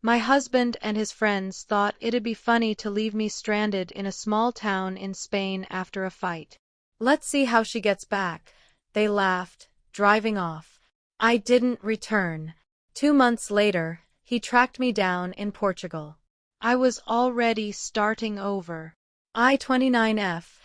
My husband and his friends thought it'd be funny to leave me stranded in a small town in Spain after a fight. Let's see how she gets back, they laughed, driving off. I didn't return. 2 months later, he tracked me down in Portugal. I was already starting over. I-29F.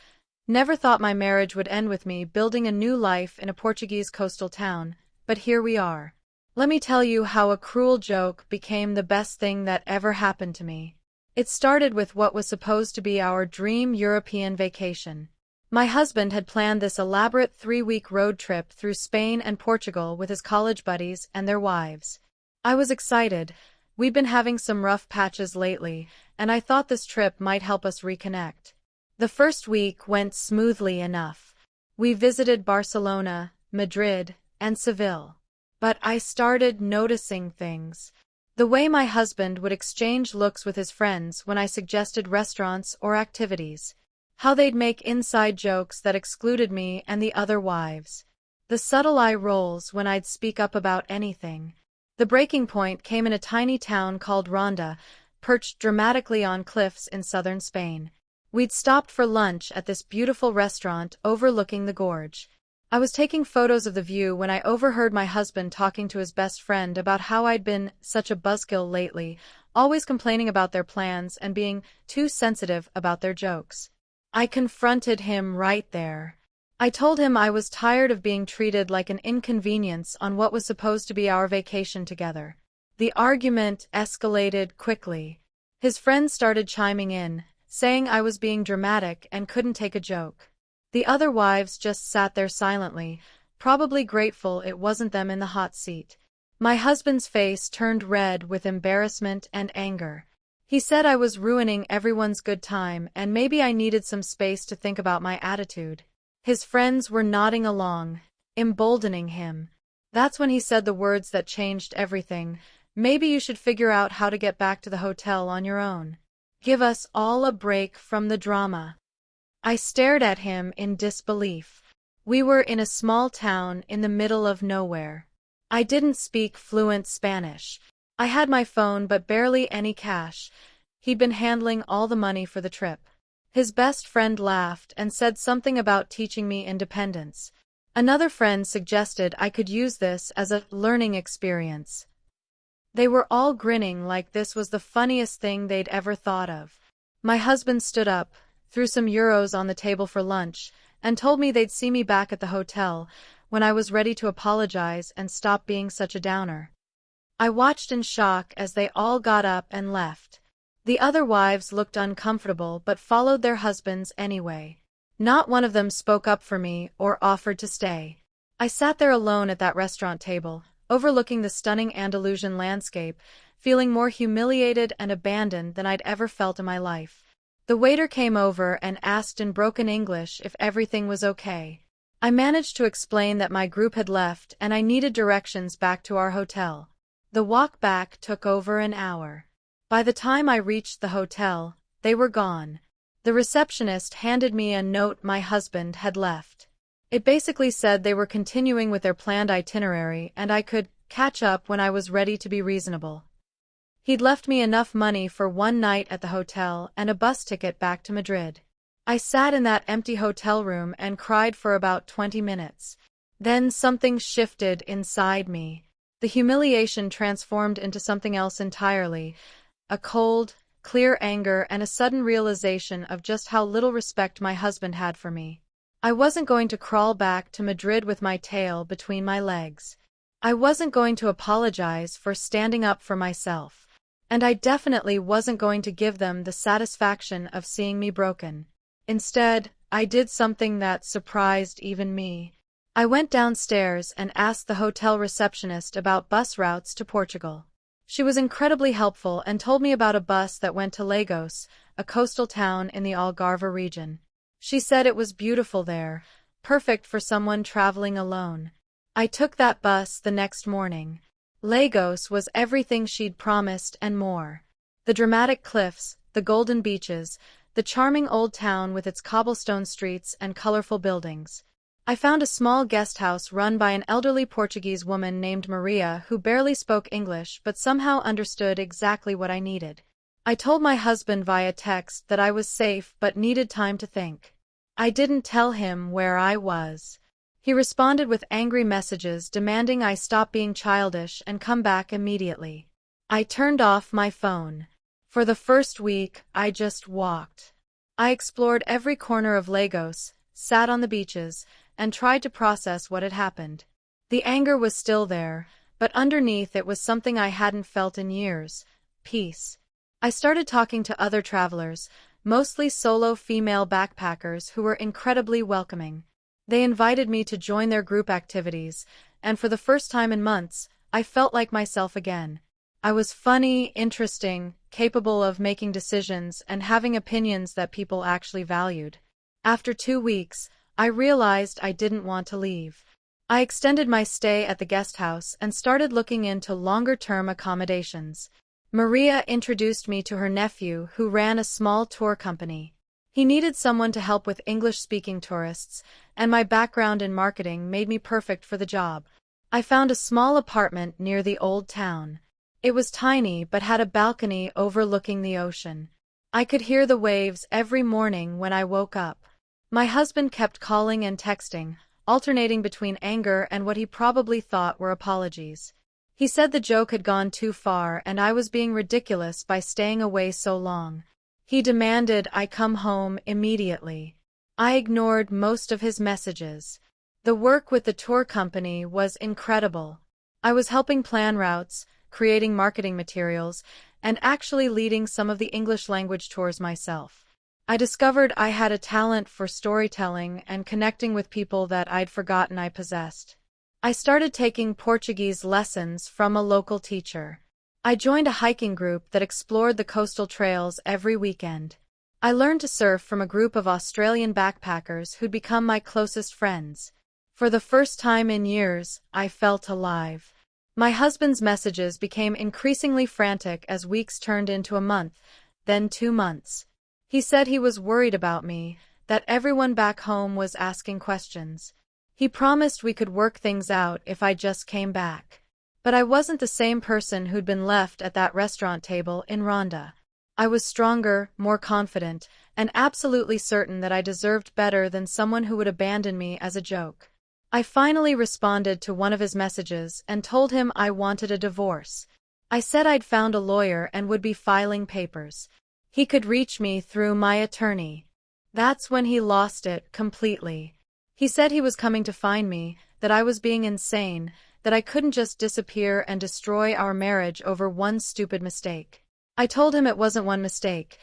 Never thought my marriage would end with me building a new life in a Portuguese coastal town, but here we are. Let me tell you how a cruel joke became the best thing that ever happened to me. It started with what was supposed to be our dream European vacation. My husband had planned this elaborate 3-week road trip through Spain and Portugal with his college buddies and their wives. I was excited. We'd been having some rough patches lately, and I thought this trip might help us reconnect. The first week went smoothly enough. We visited Barcelona, Madrid, and Seville. But I started noticing things. The way my husband would exchange looks with his friends when I suggested restaurants or activities. How they'd make inside jokes that excluded me and the other wives. The subtle eye rolls when I'd speak up about anything. The breaking point came in a tiny town called Ronda, perched dramatically on cliffs in southern Spain. We'd stopped for lunch at this beautiful restaurant overlooking the gorge. I was taking photos of the view when I overheard my husband talking to his best friend about how I'd been such a buzzkill lately, always complaining about their plans and being too sensitive about their jokes. I confronted him right there. I told him I was tired of being treated like an inconvenience on what was supposed to be our vacation together. The argument escalated quickly. His friends started chiming in, saying I was being dramatic and couldn't take a joke. The other wives just sat there silently, probably grateful it wasn't them in the hot seat. My husband's face turned red with embarrassment and anger. He said I was ruining everyone's good time and maybe I needed some space to think about my attitude. His friends were nodding along, emboldening him. That's when he said the words that changed everything. Maybe you should figure out how to get back to the hotel on your own. Give us all a break from the drama. I stared at him in disbelief. We were in a small town in the middle of nowhere. I didn't speak fluent Spanish. I had my phone but barely any cash. He'd been handling all the money for the trip. His best friend laughed and said something about teaching me independence. Another friend suggested I could use this as a learning experience. They were all grinning like this was the funniest thing they'd ever thought of. My husband stood up, threw some euros on the table for lunch, and told me they'd see me back at the hotel when I was ready to apologize and stop being such a downer. I watched in shock as they all got up and left. The other wives looked uncomfortable but followed their husbands anyway. Not one of them spoke up for me or offered to stay. I sat there alone at that restaurant table, overlooking the stunning Andalusian landscape, feeling more humiliated and abandoned than I'd ever felt in my life. The waiter came over and asked in broken English if everything was okay. I managed to explain that my group had left and I needed directions back to our hotel. The walk back took over an hour. By the time I reached the hotel, they were gone. The receptionist handed me a note my husband had left. It basically said they were continuing with their planned itinerary and I could catch up when I was ready to be reasonable. He'd left me enough money for one night at the hotel and a bus ticket back to Madrid. I sat in that empty hotel room and cried for about 20 minutes. Then something shifted inside me. The humiliation transformed into something else entirely. A cold, clear anger and a sudden realization of just how little respect my husband had for me. I wasn't going to crawl back to Madrid with my tail between my legs. I wasn't going to apologize for standing up for myself. And I definitely wasn't going to give them the satisfaction of seeing me broken. Instead, I did something that surprised even me. I went downstairs and asked the hotel receptionist about bus routes to Portugal. She was incredibly helpful and told me about a bus that went to Lagos, a coastal town in the Algarve region. She said it was beautiful there, perfect for someone traveling alone. I took that bus the next morning. Lagos was everything she'd promised and more. The dramatic cliffs, the golden beaches, the charming old town with its cobblestone streets and colorful buildings. I found a small guest house run by an elderly Portuguese woman named Maria who barely spoke English but somehow understood exactly what I needed. I told my husband via text that I was safe but needed time to think. I didn't tell him where I was. He responded with angry messages demanding I stop being childish and come back immediately. I turned off my phone. For the first week, I just walked. I explored every corner of Lagos, sat on the beaches, and tried to process what had happened. The anger was still there, but underneath it was something I hadn't felt in years: peace. I started talking to other travelers, mostly solo female backpackers who were incredibly welcoming. They invited me to join their group activities, and for the first time in months, I felt like myself again. I was funny, interesting, capable of making decisions and having opinions that people actually valued. After 2 weeks, I realized I didn't want to leave. I extended my stay at the guest house and started looking into longer-term accommodations. Maria introduced me to her nephew who ran a small tour company. He needed someone to help with English-speaking tourists, and my background in marketing made me perfect for the job. I found a small apartment near the old town. It was tiny but had a balcony overlooking the ocean. I could hear the waves every morning when I woke up. My husband kept calling and texting, alternating between anger and what he probably thought were apologies. He said the joke had gone too far and I was being ridiculous by staying away so long. He demanded I come home immediately. I ignored most of his messages. The work with the tour company was incredible. I was helping plan routes, creating marketing materials, and actually leading some of the English language tours myself. I discovered I had a talent for storytelling and connecting with people that I'd forgotten I possessed. I started taking Portuguese lessons from a local teacher. I joined a hiking group that explored the coastal trails every weekend. I learned to surf from a group of Australian backpackers who'd become my closest friends. For the first time in years, I felt alive. My husband's messages became increasingly frantic as weeks turned into a month, then 2 months. He said he was worried about me, that everyone back home was asking questions. He promised we could work things out if I just came back. But I wasn't the same person who'd been left at that restaurant table in Rwanda. I was stronger, more confident, and absolutely certain that I deserved better than someone who would abandon me as a joke. I finally responded to one of his messages and told him I wanted a divorce. I said I'd found a lawyer and would be filing papers. He could reach me through my attorney. That's when he lost it completely. He said he was coming to find me, that I was being insane, that I couldn't just disappear and destroy our marriage over one stupid mistake. I told him it wasn't one mistake.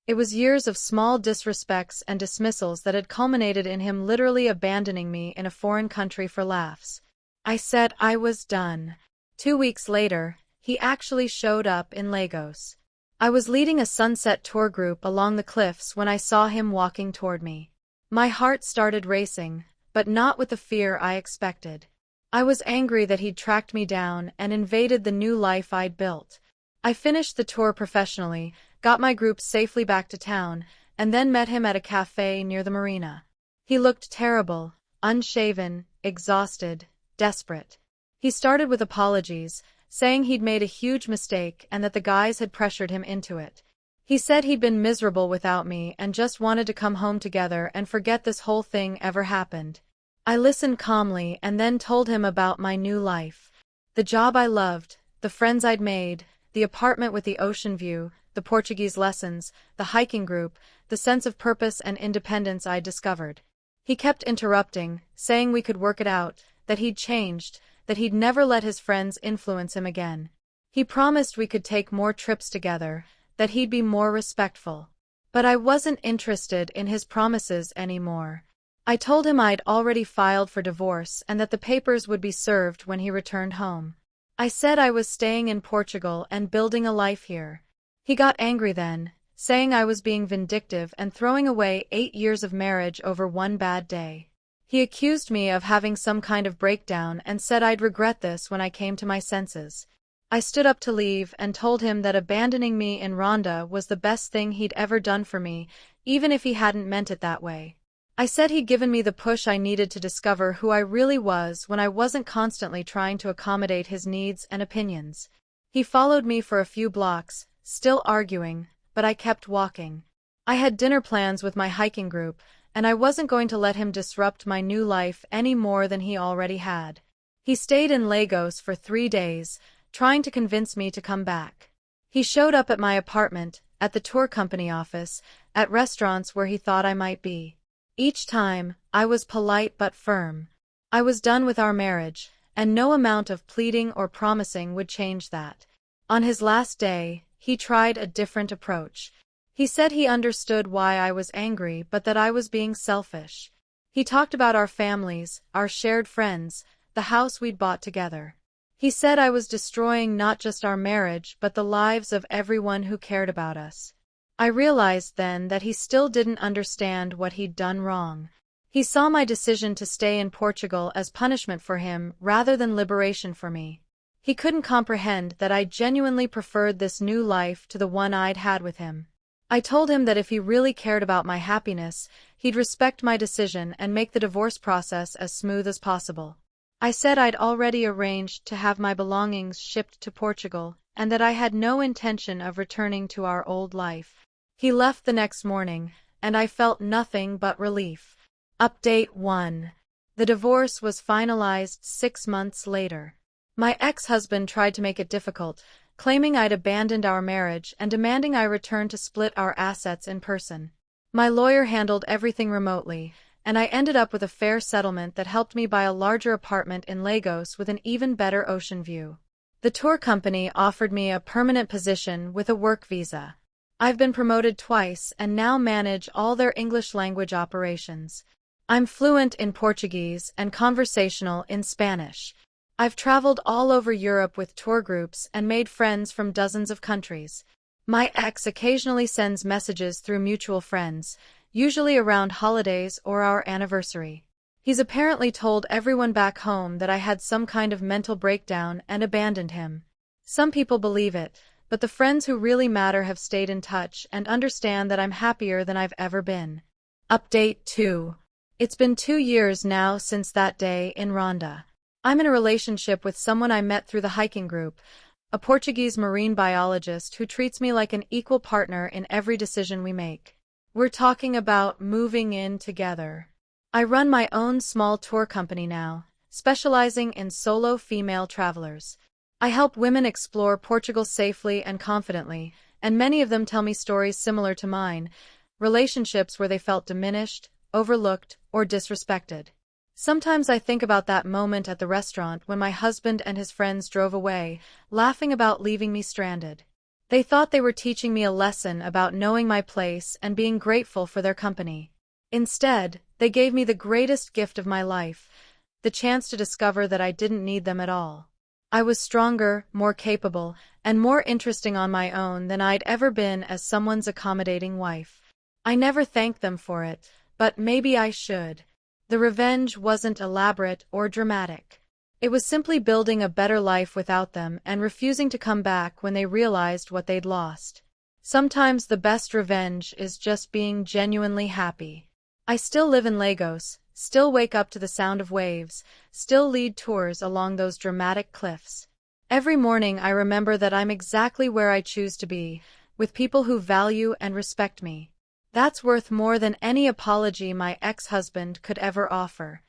It was years of small disrespects and dismissals that had culminated in him literally abandoning me in a foreign country for laughs. I said I was done. 2 weeks later, he actually showed up in Lagos. I was leading a sunset tour group along the cliffs when I saw him walking toward me. My heart started racing, but not with the fear I expected. I was angry that he'd tracked me down and invaded the new life I'd built. I finished the tour professionally, got my group safely back to town, and then met him at a cafe near the marina. He looked terrible, unshaven, exhausted, desperate. He started with apologies, saying he'd made a huge mistake and that the guys had pressured him into it. He said he'd been miserable without me and just wanted to come home together and forget this whole thing ever happened. I listened calmly and then told him about my new life. The job I loved, the friends I'd made, the apartment with the ocean view, the Portuguese lessons, the hiking group, the sense of purpose and independence I'd discovered. He kept interrupting, saying we could work it out, that he'd changed, that he'd never let his friends influence him again. He promised we could take more trips together, that he'd be more respectful. But I wasn't interested in his promises anymore. I told him I'd already filed for divorce and that the papers would be served when he returned home. I said I was staying in Portugal and building a life here. He got angry then, saying I was being vindictive and throwing away 8 years of marriage over one bad day. He accused me of having some kind of breakdown and said I'd regret this when I came to my senses. I stood up to leave and told him that abandoning me in Rwanda was the best thing he'd ever done for me, even if he hadn't meant it that way. I said he'd given me the push I needed to discover who I really was when I wasn't constantly trying to accommodate his needs and opinions. He followed me for a few blocks, still arguing, but I kept walking. I had dinner plans with my hiking group, and I wasn't going to let him disrupt my new life any more than he already had. He stayed in Lagos for 3 days, trying to convince me to come back. He showed up at my apartment, at the tour company office, at restaurants where he thought I might be. Each time, I was polite but firm. I was done with our marriage, and no amount of pleading or promising would change that. On his last day, he tried a different approach. He said he understood why I was angry but that I was being selfish. He talked about our families, our shared friends, the house we'd bought together. He said I was destroying not just our marriage but the lives of everyone who cared about us. I realized then that he still didn't understand what he'd done wrong. He saw my decision to stay in Portugal as punishment for him rather than liberation for me. He couldn't comprehend that I genuinely preferred this new life to the one I'd had with him. I told him that if he really cared about my happiness, he'd respect my decision and make the divorce process as smooth as possible. I said I'd already arranged to have my belongings shipped to Portugal, and that I had no intention of returning to our old life. He left the next morning, and I felt nothing but relief. Update 1. The divorce was finalized 6 months later. My ex-husband tried to make it difficult, claiming I'd abandoned our marriage and demanding I return to split our assets in person. My lawyer handled everything remotely, and I ended up with a fair settlement that helped me buy a larger apartment in Lagos with an even better ocean view. The tour company offered me a permanent position with a work visa. I've been promoted twice and now manage all their English language operations. I'm fluent in Portuguese and conversational in Spanish. I've traveled all over Europe with tour groups and made friends from dozens of countries. My ex occasionally sends messages through mutual friends, usually around holidays or our anniversary. He's apparently told everyone back home that I had some kind of mental breakdown and abandoned him. Some people believe it, but the friends who really matter have stayed in touch and understand that I'm happier than I've ever been. Update 2. It's been 2 years now since that day in Ronda. I'm in a relationship with someone I met through the hiking group, a Portuguese marine biologist who treats me like an equal partner in every decision we make. We're talking about moving in together. I run my own small tour company now, specializing in solo female travelers. I help women explore Portugal safely and confidently, and many of them tell me stories similar to mine, relationships where they felt diminished, overlooked, or disrespected. Sometimes I think about that moment at the restaurant when my husband and his friends drove away, laughing about leaving me stranded. They thought they were teaching me a lesson about knowing my place and being grateful for their company. Instead, they gave me the greatest gift of my life, the chance to discover that I didn't need them at all. I was stronger, more capable, and more interesting on my own than I'd ever been as someone's accommodating wife. I never thanked them for it, but maybe I should. The revenge wasn't elaborate or dramatic. It was simply building a better life without them and refusing to come back when they realized what they'd lost. Sometimes the best revenge is just being genuinely happy. I still live in Lagos, still wake up to the sound of waves, still lead tours along those dramatic cliffs. Every morning I remember that I'm exactly where I choose to be, with people who value and respect me. That's worth more than any apology my ex-husband could ever offer.